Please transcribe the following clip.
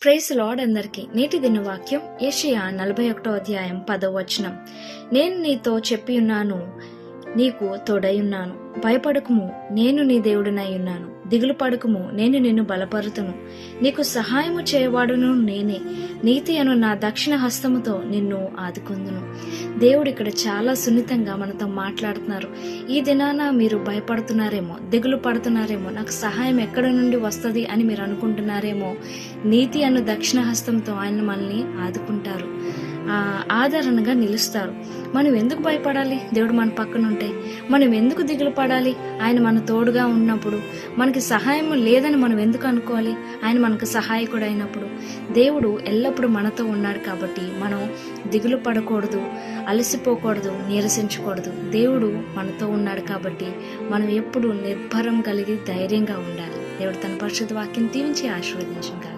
Praise lord అందరికి. నేటి దిన వాక్యం యెషయా 41వ అధ్యాయం 10వ వచనం. నేను నీతో చెప్పి ఉన్నాను, నీకు తోడైయున్నాను. భయపడకుము, నేను నీ దేవుడినై ఉన్నాను. దిగులు పడకుము, నేను నిన్ను బలపరుతును. నీకు సహాయము చేయవాడును నేనే. నీతి అను నా దక్షిణ హస్తముతో నిన్ను ఆదుకొందును. దేవుడు ఇక్కడ చాలా సున్నితంగా మనతో మాట్లాడుతున్నారు. ఈ దినాన మీరు భయపడుతున్నారేమో, దిగులు పడుతున్నారేమో, నాకు సహాయం ఎక్కడ నుండి వస్తుంది అని మీరు అనుకుంటున్నారేమో. నీతి అను దక్షిణ హస్తంతో ఆయన మనల్ని ఆదుకుంటారు, ఆదరణగా నిలుస్తారు. మనం ఎందుకు భయపడాలి? దేవుడు మన పక్కన ఉంటే. మనం ఎందుకు దిగులు పడాలి? ఆయన మన తోడుగా ఉన్నప్పుడు. మనకి సహాయం లేదని మనం ఎందుకు అనుకోవాలి? ఆయన మనకు సహాయకుడు అయినప్పుడు. దేవుడు ఎల్లప్పుడూ మనతో ఉన్నాడు కాబట్టి మనం దిగులు పడకూడదు, అలసిపోకూడదు, నీరసించకూడదు. దేవుడు మనతో ఉన్నాడు కాబట్టి మనం ఎప్పుడు నిర్భరం కలిగి ధైర్యంగా ఉండాలి. దేవుడు తన పరిశుద్ధ వాక్యం దీవించి ఆశీర్వదించును గాక.